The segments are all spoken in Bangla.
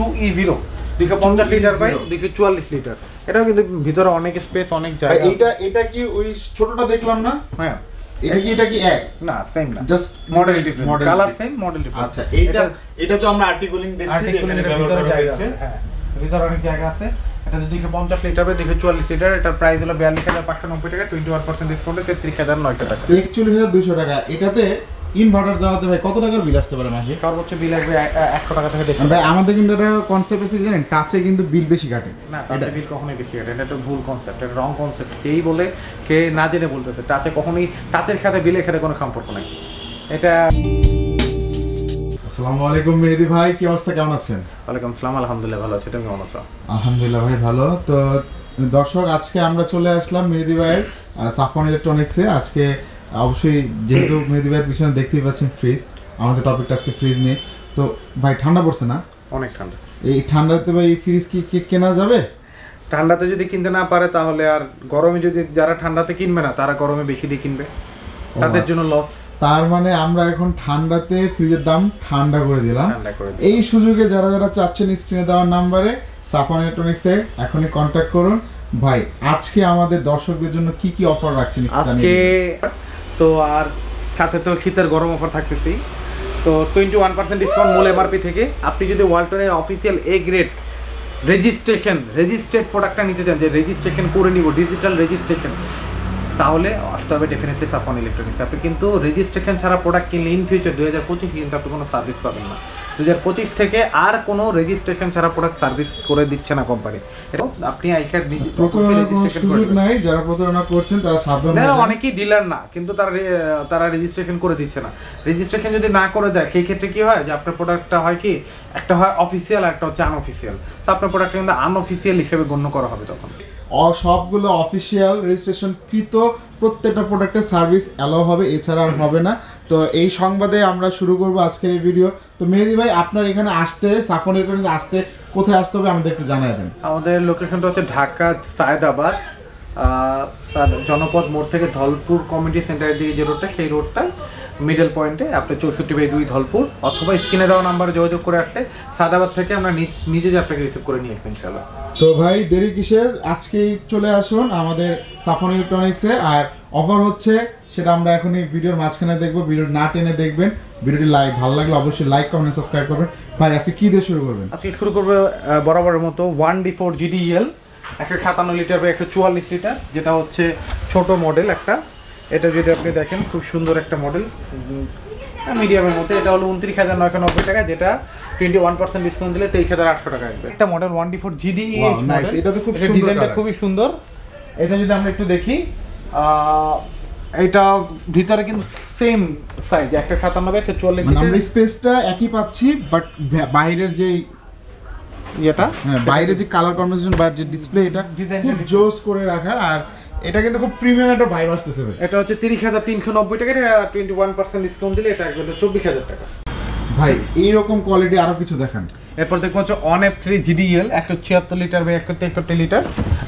2E0 250 litre by 244 litre. এটাও কিন্তু ভিতরে অনেক স্পেস, অনেক জায়গা। এটা কি ওই ছোটটা দেখলাম না? হ্যাঁ, এটা কি এক না সেম না, just model different, colour same, model different. আচ্ছা, এটা তো আমরা আর্টিকুলিং দেখছি, এখানে ভিতরে জায়গা আছে। হ্যাঁ, ভিতরে অনেক জায়গা আছে। এটা 250 লিটার বাই 244 লিটার। এটার প্রাইস হলো 42590 টাকা, 21% ডিসকাউন্টে 33900 টাকা, 41200 টাকা। এটাতে ইনভার্টার দেওয়াতে ভাই কত টাকার বিল আসতে পারে মাসে? সর্বোচ্চ বিল আসবে 100 টাকা থেকে 150 ভাই আমাদের কিন্তু এটা কনসেপ্ট আছে জানেন, টাচে কিন্তু বিল বেশি কাটে না। টাচে বিল কখনোই বেশি কাটে, এটা তো ভুল কনসেপ্ট, এটা রং কনসেপ্ট। কেই বলে সে না জেনে বলতেছে। টাচে কখনোই, টাচের সাথে বিলের সাথে কোনো সম্পর্ক নাই এটা। আসসালামু আলাইকুম মেহেদি ভাই, কি অবস্থা, কেমন আছেন? ওয়ালাইকুম আসসালাম, আলহামদুলিল্লাহ ভালো আছি, তুমি কেমন আছো? আলহামদুলিল্লাহ ভাই ভালো। তো দর্শক, আজকে আমরা চলে আসলাম মেহেদি ভাইয়ের সাফওয়ান ইলেকট্রনিক্সে। আজকে অবশ্যই যেহেতু মেহেদি ভাইয়ের পিছনে দেখতেই পাচ্ছেন ফ্রিজ, আমাদের টপিকটা আজকে ফ্রিজ নিয়ে। তো ভাই ঠান্ডা পড়ছে না? অনেক ঠান্ডা। এই ঠান্ডাতে ভাই ফ্রিজ কি কেনা যাবে? ঠান্ডাতে যদি কিনতে না পারে তাহলে আর গরমে, যদি যারা ঠান্ডাতে কিনবে না তারা গরমে বেশি দিয়ে কিনবে, তাদের জন্য লস। তার মানে আমরা এখন ঠান্ডাতে ফ্রিজের দাম ঠান্ডা করে দিলাম। এই সুযোগে যারা যারা চাচ্ছেন স্ক্রিনে দেওয়ার নাম্বারে সাফওয়ান ইলেকট্রনিক্সে এখনই কন্ট্যাক্ট করুন। ভাই আজকে আমাদের দর্শকদের জন্য কি কি অফার রাখছেন আজকে? তো আর সাথে তো শীতের গরম অফার থাকতেছি। তো 21% ডিসকাউন্ট মূল এমআরপি থেকে। আপনি যদি ওয়ালটনের অফিসিয়াল এ গ্রেড রেজিস্ট্রেড প্রোডাক্টটা নিতে চান, যে রেজিস্ট্রেশন করে নিব, ডিজিটাল রেজিস্ট্রেশন, তাহলে আসতে হবে ডেফিনেটলি সাফওয়ান ইলেকট্রনিক্স। আপনি কিন্তু রেজিস্ট্রেশন ছাড়া প্রোডাক্ট কিনলে ইন ফিউচার 2025 কিন্তু আপনি কোনো সার্ভিস পাবেন না। 2025 থেকে আর কোনো রেজিস্ট্রেশন ছাড়া প্রোডাক্ট সার্ভিস করে দিচ্ছে না কোম্পানি। এবং আপনি আইসার সুযোগ নাই, যারা প্রতারণা করছেন তারা সাবধান। অনেকেই ডিলার না, কিন্তু তারা রেজিস্ট্রেশন করে দিচ্ছে না। রেজিস্ট্রেশন যদি না করে দেয় সেই ক্ষেত্রে কি হয়, যে আপনার প্রোডাক্টটা হয় কি, একটা হয় অফিসিয়াল, একটা হচ্ছে আনঅফিসিয়াল। তো আপনার প্রোডাক্টটা কিন্তু আনঅফিসিয়াল হিসেবে গণ্য করা হবে তখন। সবগুলো অফিসিয়াল রেজিস্ট্রেশন কৃত প্রত্যেকটা প্রোডাক্টের সার্ভিস অ্যালাউ হবে, এছাড়া আর হবে না। তো এই সংবাদে আমরা শুরু করব আজকের এই ভিডিও। তো মেহেদি ভাই, আপনার এখানে আসতে, সাফওয়ান ইলেকট্রনিক্স আসতে কোথায় আসতে হবে আমাদের একটু জানিয়ে দেন। আমাদের লোকেশনটা হচ্ছে ঢাকা সায়েদাবাদ জনপদ মোড় থেকে ধলপুর কমিউনিটি সেন্টারের দিকে যে রোডটা, সেই রোডটায় মিডল পয়েন্টে আপনি 64/2 ধলপুর, অথবা স্ক্রিনে দেওয়া নাম্বারে যোগাযোগ করে আসলে সায়েদাবাদ থেকে আমরা নিজে যে আপনাকে রিসিভ করে নিয়ে আসবো ইনশাআল্লাহ। তো ভাই দেরি কিসের, আজকেই চলে আসুন আমাদের সাফওয়ান ইলেকট্রনিক্সে। আর অফার হচ্ছে সেটা আমরা এখনই ভিডিওর মাঝখানে দেখবো, ভিডিও না টেনে দেখবেন। ভিডিওটি ভালো লাগলে অবশ্যই লাইক, কমেন্ট, সাবস্ক্রাইব করবেন। ভাই আজকে কি দিয়ে শুরু করবেন? আজকে শুরু করবে বরাবরের মতো 1D4 GDEL 157 লিটার বা 144 লিটার, যেটা হচ্ছে ছোট মডেল একটা। এটা যদি আপনি দেখেন, খুব সুন্দর একটা মডেল, মিডিয়ামের মধ্যে। এটা হলো 29,990 টাকা, যেটা 21% ডিসকাউন্ট দিলে 23,800 টাকা আসবে। একটা মডেল 1D4 GDEH মডেল, এটা তো খুব সুন্দর, ডিজাইনটা খুবই সুন্দর। এটা যদি আমরা একটু দেখি, এটা ভিতরে কিন্তু সেম সাইজ 157 144, মানে আমরা স্পেসটা একই পাচ্ছি, বাট বাইরের যে এটা, হ্যাঁ, বাইরে যে কালার কম্বিনেশন বা যে ডিসপ্লে, এটা খুব জোস করে রাখা। আর এটা কিন্তু খুব প্রিমিয়াম একটা ভাইব আসতেছে ভাই। এটা হচ্ছে 30,390 টাকা, এটা 21% ডিসকাউন্ট দিলে এটা একদম 24,000 টাকা। ভাই এইরকম কোয়ালিটি আরো কিছু দেখান। এরপর দেখবো হচ্ছে ON-F3 GDEL 176 লিটার বা 163 লিটার।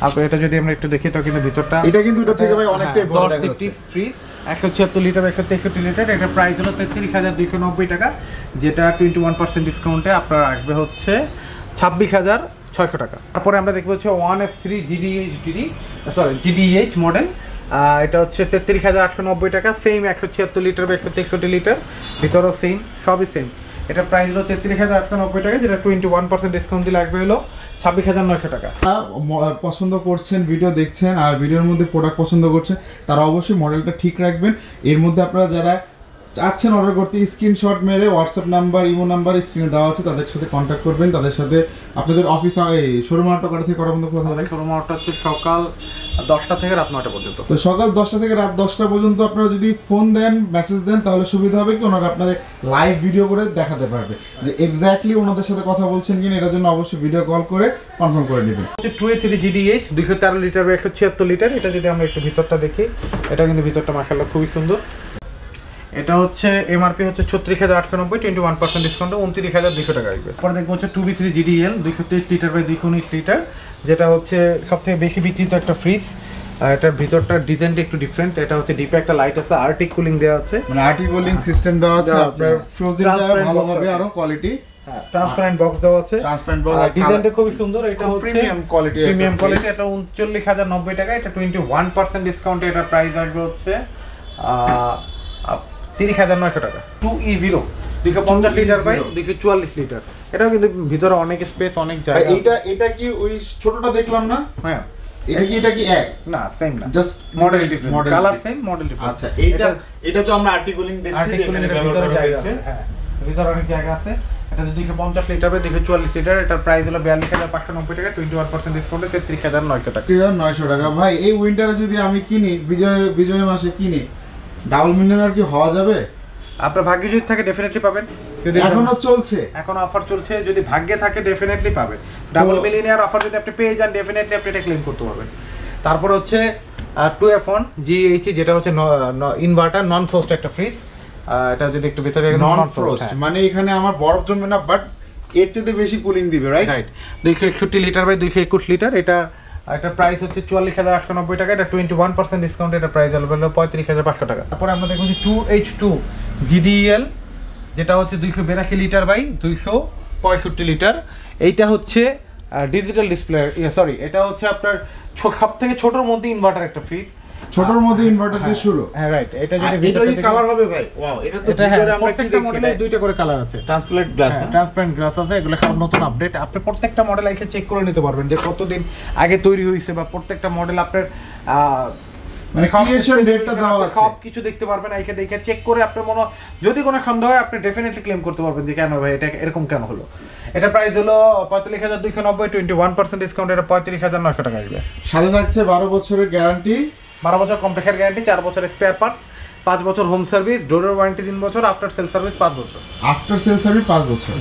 আর এটা যদি আমরা একটু দেখি, তো কিন্তু ভিতরটা, এটা কিন্তু এটা থেকে ভাই অনেকটাই বড় দেখা যাচ্ছে। ফ্রিজ 176 লিটার বা 163 লিটার, এটা প্রাইস হলো 33,290 টাকা, যেটা 21% ডিসকাউন্টে আপনার আসবে হচ্ছে 26,600 টাকা। তারপরে আমরা দেখবো হচ্ছে ON-F3 GDEH মডেল, এটা হচ্ছে 33,890 টাকা, সেম 176 লিটার বা 163 লিটার, ভিতরেও সেম, সবই সেম। এটা প্রাইস হলো 33,890 টাকা, যেটা 21% ডিসকাউন্ট দিলে লাগবে হলো 26,900 টাকা। পছন্দ করছেন, ভিডিও দেখছেন আর ভিডিওর মধ্যে প্রোডাক্ট পছন্দ করছেন, তারা অবশ্যই মডেলটা ঠিক রাখবেন। এর মধ্যে আপনারা যারা চাচ্ছেন অর্ডার করতে, স্ক্রিনশট মেরে হোয়াটসঅ্যাপ নাম্বার, ইমো নাম্বার স্ক্রিনে দেওয়া আছে, তাদের সাথে কন্ট্যাক্ট করবেন। তাদের সাথে আপনাদের অফিস শোরুম আউটটা কটা থেকে কটা পর্যন্ত খোলা থাকবে? শোরুম আউটটা হচ্ছে সকাল 10টা থেকে রাত 9টা পর্যন্ত। তো সকাল 10টা থেকে রাত 10টা পর্যন্ত আপনারা যদি ফোন দেন, মেসেজ দেন, তাহলে সুবিধা হবে কি, ওনারা আপনাদের লাইভ ভিডিও করে দেখাতে পারবে যে এক্স্যাক্টলি ওনাদের সাথে কথা বলছেন কিনা। এটার জন্য অবশ্যই ভিডিও কল করে কনফার্ম করে নেবেন। হচ্ছে 2A3 GDEH 213 লিটার বা 176 লিটার। এটা যদি আমরা একটু ভিতরটা দেখি, এটা কিন্তু ভিতরটা মাশাআল্লাহ খুবই সুন্দর। এটা হচ্ছে এমআরপি হচ্ছে 36,890, 21% ডিসকাউন্টে 29,200 টাকা আসবে। পরে দেখবো হচ্ছে 2B3 GDEL 223 litre by 219 litre, যেটা হচ্ছে সবথেকে বেশি বিক্রিত একটা ফ্রিজ। এটার ভিতরটার ডিজাইনটা একটু ডিফারেন্ট। এটা হচ্ছে ডিপে একটা লাইট আছে, আর্টিক কুলিং দেওয়া আছে, মানে আর্টিক কুলিং সিস্টেম দেওয়া আছে। আপনার ফ্রোজেনটা ভালো হবে, আরো কোয়ালিটি ট্রান্সপারেন্ট বক্স দেওয়া আছে, ট্রান্সপারেন্ট বক্স, ডিজাইনটা খুবই সুন্দর। এটা হচ্ছে প্রিমিয়াম কোয়ালিটি, এটা 39090 টাকা। এটা 21% ডিসকাউন্টে এটা প্রাইস আসবে হচ্ছে 30900 টাকা। 2E0 250 litre by 244 litre. এটাও কিন্তু ভিতরে অনেক স্পেস, অনেক জায়গা। এটা কি ওই ছোটটা দেখলাম না? হ্যাঁ, এটা কি এক না, সেম না, just model different, colour same, model different. আচ্ছা, এটা তো আমরা আর্টিকুলিং দেখছি, আর্টিকুলিং এর ভিতরে জায়গা আছে, হ্যাঁ ভিতরে অনেক জায়গা আছে। এটা 250 লিটার বাই 244 লিটার। এটার প্রাইস হলো 42590 টাকা, 21% ডিসকাউন্টে 33900 টাকা। 900 টাকা। ভাই এই উইন্টারে যদি আমি কিনি, বিজয় মাসে কিনি, ডাবল মিলিয়নার কি হওয়া যাবে? আপনার ভাগ্যে যদি থাকে ডেফিনেটলি পাবেন। যদি এখনো চলছে, এখন অফার চলছে, যদি ভাগ্যে থাকে ডেফিনেটলি পাবেন। ডাবল মিলিয়নিয়ার অফার যদি আপনি পেয়ে যান ডেফিনেটলি আপনি এটা ক্লেম করতে পারবেন। তারপর হচ্ছে 2F1 GHE, যেটা হচ্ছে ইনভার্টার নন ফ্রস্ট একটা ফ্রিজ। এটা যদি একটু ভিতরে নন ফ্রস্ট মানে এখানে আমার বরফ জমবে না, বাট এর চেয়ে বেশি কুলিং দিবে, রাইট? 261 litre by 221 litre. এটা প্রাইস হচ্ছে 44890 টাকা। এটা 21% ডিসকাউন্ট, এটা প্রাইস হলো 35500 টাকা। তারপরে আমরা দেখুন 2H2 GDEL, যেটা হচ্ছে 282 লিটার বাই 265 লিটার। এইটা হচ্ছে ডিজিটাল ডিসপ্লে, সরি এটা হচ্ছে আপনার সবথেকে ছোটর মধ্যে ইনভার্টার একটা ফ্রিজ। ছোটর মধ্যে ইনভার্টার দিয়ে শুরু, হ্যাঁ রাইট। এটা যদি ভিতরে কালার হবে ভাই, ওয়াও, এটা তো ভিতরে আমরা কি প্রত্যেকটা মডেলে দুইটা করে কালার আছে। ট্রান্সপারেন্ট গ্লাস, ট্রান্সপারেন্ট গ্লাস আছে, এগুলো সব নতুন আপডেট। আপনি প্রত্যেকটা মডেল এসে চেক করে নিতে পারবেন যে কতদিন আগে তৈরি হয়েছে, বা প্রত্যেকটা মডেল আপনার মানে ক্রিয়েশন ডেটটা দেওয়া আছে, সব কিছু দেখতে পারবেন। এসে দেখে চেক করে আপনার যদি কোনো সন্দেহ হয় আপনি ডেফিনেটলি ক্লেম করতে পারবেন যে কেন ভাই এটা এরকম কেন হলো। এটা প্রাইস হলো 45290, 21% ডিসকাউন্ট, এটা 35900 টাকা আসবে। সাথে থাকছে 12 বছরের গ্যারান্টি, 12 বছর কম্প্রেসার গ্যারান্টি, 4 বছর স্পেয়ার পার্টস, 5 বছর হোম সার্ভিস, ডোরের ওয়ারেন্টি 3 বছর, আফটার সেল সার্ভিস 5 বছর। আফটার সেল সার্ভিস 5 বছর।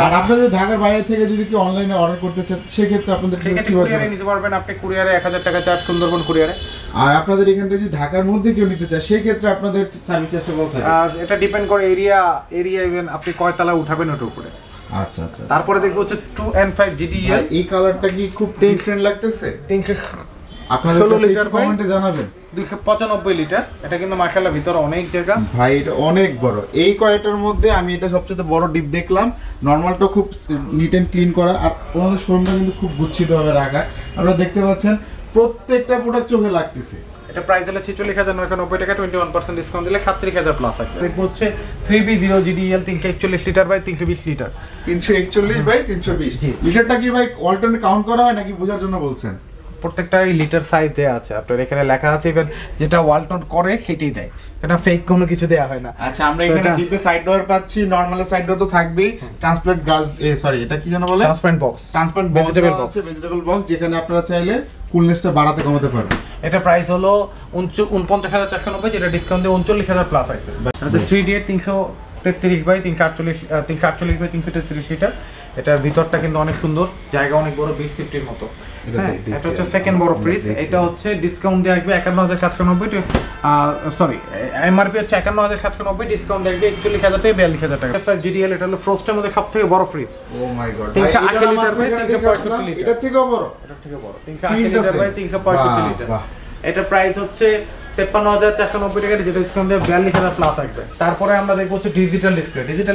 আর আপনাদের ঢাকার বাইরে থেকে যদি কি অনলাইনে অর্ডার করতে চান সেক্ষেত্রে আপনাদের কুরিয়ারে নিতে পারবেন। আপনি কুরিয়ারে 1000 টাকা চার্জ, সুন্দরবন কুরিয়ারে। আর আপনাদের এখান থেকে যদি ঢাকার মধ্যে কেউ নিতে চায় সেক্ষেত্রে আপনাদের সার্ভিস চার্জটা কত থাকে? আর এটা ডিপেন্ড করে এরিয়া ইভেন আপনি কয় তলা উঠাবেন ওটার উপরে। আচ্ছা আচ্ছা। তারপরে দেখবো হচ্ছে 2N5 GDEL। এই কালারটা কি খুব ডিফারেন্ট লাগতেছে? 316 আপনাদের কাছে একটু কমেন্টে জানাবেন। 295 লিটার। এটা কিন্তু মাশাআল্লাহ ভিতরে অনেক জায়গা ভাই, এটা অনেক বড়। এই কয়টার মধ্যে আমি এটা সবচেয়ে বড় ডিপ দেখলাম। নরমালটা খুব নিট এন্ড ক্লিন করা, আর ওনাদের শোরুমটা কিন্তু খুব গুচ্ছিতভাবে রাখা। আপনারা দেখতে পাচ্ছেন প্রত্যেকটা প্রোডাক্ট চোখে লাগতেছে। এটা প্রাইস হলো 46990 টাকা, 21% ডিসকাউন্ট দিলে 37000 প্লাস আসবে। দেখবো হচ্ছে 3B0 GDEL 341 litre by 320 litre. 341 by 320 লিটারটা কি ভাই অল্টারনেট কাউন্ট করা হয় নাকি বোঝার জন্য বলছেন? প্রত্যেকটাই লিটার সাইজ দেয়া আছে, আপনার এখানে লেখা আছে, ইভেন যেটা ওয়ালটন করে সেটাই দেয়, এটা ফেক কোনো কিছু দেয়া হয় না। আচ্ছা, আমরা এখানে ডিপে সাইড ডোর পাচ্ছি, নরমাল সাইড ডোর তো থাকবেই, ট্রান্সপারেন্ট গ্লাস, সরি এটা কি জানো বলে, transparent box, transparent vegetable box, যেখানে আপনারা চাইলে কুলনেসটা বাড়াতে কমাতে পারবেন। এটা প্রাইস হলো 49490, যেটা ডিসকাউন্ট দিয়ে 39000 প্লাস আসবে। এটা 3D 333 বাই 348 বাই 333 লিটার। এটার ভিতরটা কিন্তু অনেক সুন্দর, জায়গা অনেক বড়, 20-50 এর মতো। এটা হচ্ছে সেকেন্ড বড় ফ্রিজ। এটা হচ্ছে ডিসকাউন্ট দিয়ে আসবে 51790, সরি এমআরপি হচ্ছে 51790, ডিসকাউন্ট আসবে 41000 থেকে 42000 টাকা। GDEL এটা হলো ফ্রস্টের মধ্যে সবথেকে বড় fridge. Oh my god, 380 litre by 365 litre. এটা থেকেও বড়, 380 লিটার বাই 365 লিটার। এটা প্রাইস হচ্ছে 53490 টাকা, যেটা ডিসকাউন্ট দিয়ে 42000 প্লাস আসবে। তারপরে আমরা দেখবো হচ্ছে ডিজিটাল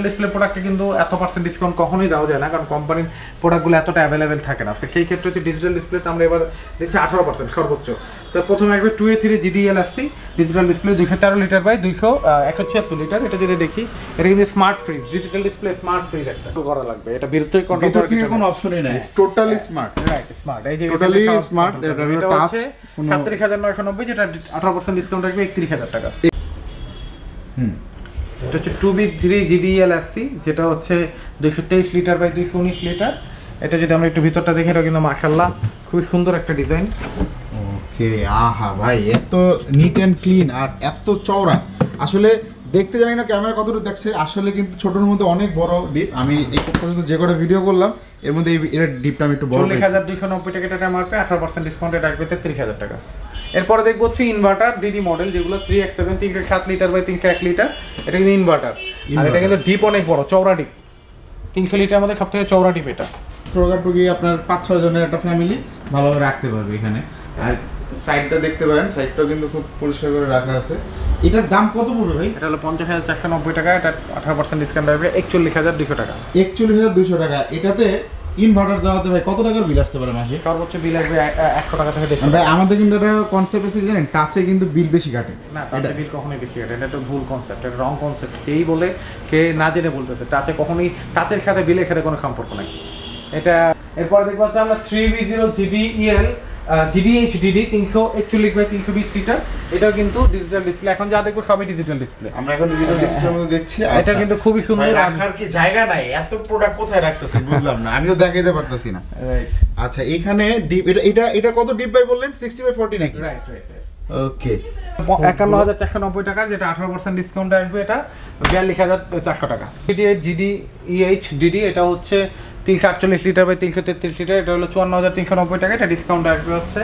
ডিসপ্লে প্রোডাক্টে কিন্তু এত % ডিসকাউন্ট কখনোই দেওয়া যায় না, কারণ কোম্পানির প্রোডাক্টগুলো এতটা অ্যাভেলেবেল থাকে না। সেই ক্ষেত্রে হচ্ছে ডিজিটাল ডিসপ্লেতে আমরা এবার দেখছি 18% সর্বোচ্চ। তো প্রথমে আসবে 2A3 GDEL আসছি digital display, 213 litre by 176 litre. এটা যদি দেখি, এটা কিন্তু smart fridge, digital display smart fridge একটা করা লাগবে। এটা বিদ্যুৎ কন্ট্রোল করার কোনো অপশনই নাই, টোটালি স্মার্ট, রাইট স্মার্ট। এই যে টোটালি স্মার্ট, এটা টাচ 37990, যেটা 18% ডিসকাউন্ট আসবে 31000 টাকা। এটা হচ্ছে 2B3 GDEL SC, যেটা হচ্ছে 223 লিটার বাই 219 লিটার। এটা যদি আমরা একটু ভিতরটা দেখি, এটা কিন্তু মাশাআল্লাহ খুবই সুন্দর একটা ডিজাইন। ওকে, আহা ভাই, এত নিট এন্ড ক্লিন আর এত চওড়া, আসলে দেখতে জানি না ক্যামেরা কতটুকু দেখছে, আসলে কিন্তু ছোটর মধ্যে অনেক বড় ডিপ। আমি এই পর্যন্ত যে কটা ভিডিও করলাম এর মধ্যে এর ডিপটা আমি একটু বড় পেয়েছি। 40290 টাকা এটা এমআরপি, 18% ডিসকাউন্টে রাখবে 33000 টাকা। এরপরে দেখবো হচ্ছে ইনভার্টার ডিডি মডেল, যেগুলো 3X7 307 লিটার বাই 301 লিটার। এটা কিন্তু ইনভার্টার, আর এটা কিন্তু ডিপ অনেক বড়, চওড়া ডিপ, 300 লিটারের মধ্যে সবথেকে চওড়া ডিপ। এটা টোটালটুকি আপনার 5-6 জনের একটা ফ্যামিলি ভালোভাবে রাখতে পারবে এখানে। আর সাইডটা দেখতে পারেন, সাইডটাও কিন্তু খুব পরিষ্কার করে রাখা আছে। এটার দাম কত পড়বে ভাই? এটা হলো 50,490 টাকা, এটা 18% ডিসকাউন্ট আসবে 41,200 টাকা। 41,200 টাকা। এটাতে ইনভার্টার দেওয়াতে ভাই কত টাকার বিল আসতে পারে মাসে? সর্বোচ্চ বিল আসবে 100 টাকা থেকে 150 ভাই আমাদের কিন্তু এটা কনসেপ্ট আছে কি জানেন, টাচে কিন্তু বিল বেশি কাটে না, টাচে বিল কখনোই বেশি কাটে, এটা তো ভুল কনসেপ্ট, এটা রং কনসেপ্ট। যেই বলে সে না জেনে বলতেছে, টাচে কখনোই, টাচের সাথে বিলের সাথে কোনো সম্পর্ক নাই এটা। এরপরে দেখবো হচ্ছে আমরা 3V0GDEL GDHDD 341/320 লিটার, এটাও কিন্তু ডিজিটাল ডিসপ্লে। এখন যা দেখবো সবই ডিজিটাল ডিসপ্লে, আমরা এখন ডিজিটাল ডিসপ্লের মধ্যে দেখছি। এটা কিন্তু খুবই সুন্দর। রাখার কি জায়গা নাই, এত প্রোডাক্ট কোথায় রাখতেছেন বুঝলাম না, আমি তো দেখাইতে পারতেছি না। রাইট, আচ্ছা এখানে ডিপ, এটা কত ডিপ বাই বললেন? 60/40 নাকি? রাইট। ওকে, 51,490 টাকা, যেটা 18% ডিসকাউন্ট আসবে, এটা 42,400 টাকা। GDEHDD এটা হচ্ছে 348 লিটার বাই 333 লিটার, এটা হলো 54,390 টাকা, এটা ডিসকাউন্ট আসবে হচ্ছে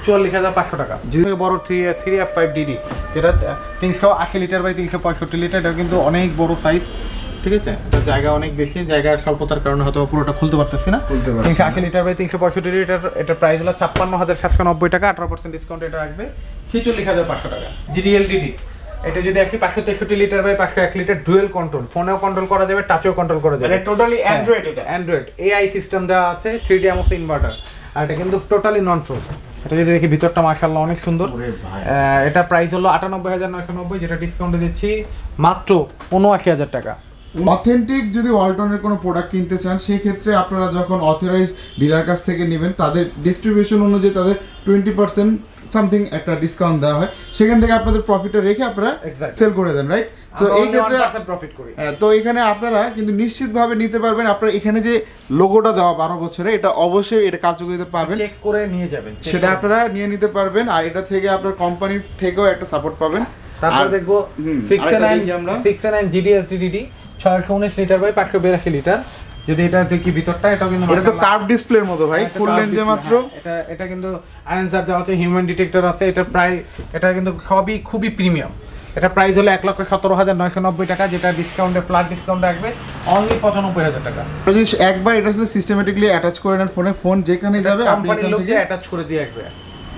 44,500 টাকা। যদি বড় 3F5DD যেটা 380 লিটার বাই 365 লিটার, এটা কিন্তু অনেক বড় সাইজ, ঠিক আছে? এটা জায়গা অনেক বেশি, জায়গার স্বল্পতার কারণে হয়তো পুরোটা খুলতে পারতেছি না। 380 লিটার বাই 365 লিটার, এটা প্রাইস হলো 56,790 টাকা, 18% ডিসকাউন্ট এটা আসবে 46,500 টাকা। GDLDD এটা যদি আসি 563 litre by 501 litre, dual control, ফোনেও কন্ট্রোল করা যাবে, টাচেও কন্ট্রোল করা যাবে, মানে টোটালি অ্যান্ড্রয়েড। এটা অ্যান্ড্রয়েড AI সিস্টেম দেওয়া আছে, 3D AMOS ইনভার্টার, আর এটা কিন্তু টোটালি নন ফ্রোস্ট। এটা যদি দেখি ভিতরটা মাশাআল্লাহ অনেক সুন্দর। এটা প্রাইস হলো 98,990, যেটা ডিসকাউন্টে দিচ্ছি মাত্র 79,000 টাকা। অথেন্টিক যদি ওয়ালটনের কোনো প্রোডাক্ট কিনতে চান, সেই ক্ষেত্রে আপনারা যখন অথরাইজ ডিলার কাছ থেকে নেবেন, তাদের ডিস্ট্রিবিউশন অনুযায়ী তাদের 20% সামথিং একটা ডিসকাউন্ট দেওয়া হয়, সেখান থেকে আপনাদের প্রফিটটা রেখে আপনারা সেল করে দেন, রাইট? তো এই ক্ষেত্রে প্রফিট করি। তো এখানে আপনারা কিন্তু নিশ্চিতভাবে নিতে পারবেন। আপনারা এখানে যে লোগোটা দেওয়া 12 বছরে, এটা অবশ্যই এটা কার্যকরিতা পাবেন, চেক করে নিয়ে যাবেন, সেটা আপনারা নিয়ে নিতে পারবেন। আর এটা থেকে আপনার কোম্পানির থেকেও একটা সাপোর্ট পাবেন। তারপর দেখবো 609 GDHDD 619 লিটার বাই 582 লিটার, যদি এটা দেখি ভিতরটা, এটাও কিন্তু এটা তো কার্ভ ডিসপ্লের মতো ভাই, খুললেন যে মাত্র। এটা কিন্তু আনসার দেওয়া আছে, হিউম্যান ডিটেক্টর আছে, এটা প্রায়, এটা কিন্তু সবই খুবই প্রিমিয়াম। এটা প্রাইস হলো 1,17,990 টাকা, যেটা ডিসকাউন্টে, ফ্ল্যাট ডিসকাউন্ট রাখবে অনলি 95,000 টাকা। যদি একবার এটার সাথে সিস্টেমেটিকলি অ্যাটাচ করে নেন ফোনে, ফোন যেখানে যাবে আপনি এখান থেকে অ্যাটাচ করে দিয়ে আসবে,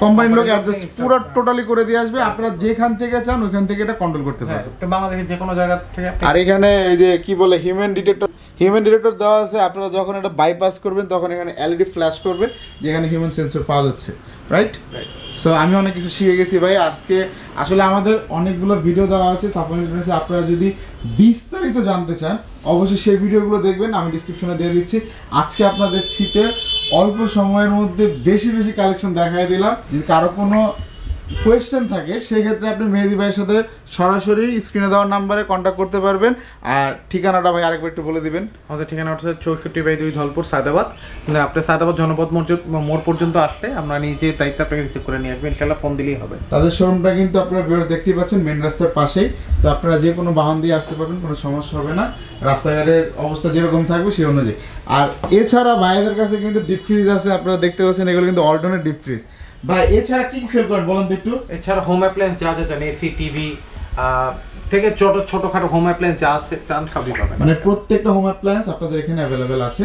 কোম্পানির লোক অ্যাডজাস্ট পুরো টোটালি করে দিয়ে আসবে। আপনারা যেখান থেকে চান ওইখান থেকে এটা কন্ট্রোল করতে পারবেন, বাংলাদেশের যে কোনো জায়গা থেকে। আর এখানে এই যে কি বলে হিউম্যান ডিটেক্টর দেওয়া আছে। আপনারা যখন এটা বাইপাস করবেন তখন এখানে LED ফ্ল্যাশ করবে, যেখানে হিউম্যান সেন্সর পাওয়া যাচ্ছে, রাইট? সো আমি অনেক কিছু শিখে গেছি ভাই আজকে। আসলে আমাদের অনেকগুলো ভিডিও দেওয়া আছে সাপ্লিমেন্টসে, আপনারা যদি বিস্তারিত জানতে চান অবশ্যই সেই ভিডিওগুলো দেখবেন, আমি ডিসক্রিপশনে দিয়ে দিচ্ছি। আজকে আপনাদের শীতে অল্প সময়ের মধ্যে বেশি কালেকশন দেখাই দিলাম। যদি কারো কোনো কোয়েশ্চেন থাকে সেক্ষেত্রে আপনি মেহেদি ভাইয়ের সাথে সরাসরি স্ক্রিনে দেওয়ার নাম্বারে কন্ট্যাক্ট করতে পারবেন। আর ঠিকানাটা ভাই আরেকবার একটু বলে দিবেন। আমাদের ঠিকানা হচ্ছে 64/2 ধলপুর, সায়দাবাদ। আপনি সায়দাবাদ জনপদ মোড় পর্যন্ত আসলে আমরা নিজে দায়িত্ব আপনাকে রিসিভ করে নিয়ে আসবেন, ইনশাআল্লাহ ফোন দিলেই হবে। তাদের শোরুমটা কিন্তু আপনারা ভিউয়ার্স দেখতেই পাচ্ছেন মেন রাস্তার পাশেই, তো আপনারা যে কোনো বাহন দিয়ে আসতে পারবেন, কোনো সমস্যা হবে না। রাস্তাঘাটের অবস্থা যেরকম থাকবে সেই অনুযায়ী। আর এছাড়া ভাইদের কাছে কিন্তু ডিপ ফ্রিজ আছে, আপনারা দেখতে পাচ্ছেন এগুলো কিন্তু অল্টারনেট ডিপ ফ্রিজ। ভাই এছাড়া কি সেল করেন বলেন তো একটু? এছাড়া হোম অ্যাপ্লায়েন্স যা যা চান, এসি, টিভি থেকে ছোটখাটো হোম অ্যাপ্লায়েন্স যা আছে চান সবই পাবেন। মানে প্রত্যেকটা হোম অ্যাপ্লায়েন্স আপনাদের এখানে অ্যাভেলেবেল আছে।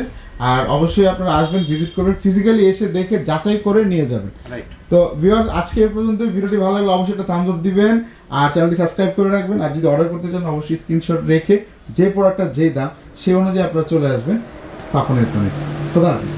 আর অবশ্যই আপনারা আসবেন, ভিজিট করবেন, ফিজিক্যালি এসে দেখে যাচাই করে নিয়ে যাবেন, রাইট? তো ভিউয়ার্স আজকে এই পর্যন্ত। ভিডিওটি ভালো লাগলে অবশ্যই একটা থামস আপ দিবেন আর চ্যানেলটি সাবস্ক্রাইব করে রাখবেন। আর যদি অর্ডার করতে চান অবশ্যই স্ক্রিনশট রেখে যে প্রোডাক্টটা যেই দাম সেই অনুযায়ী আপনারা চলে আসবেন সাফন ইলেকট্রনিক্স। খোদা হাফেজ।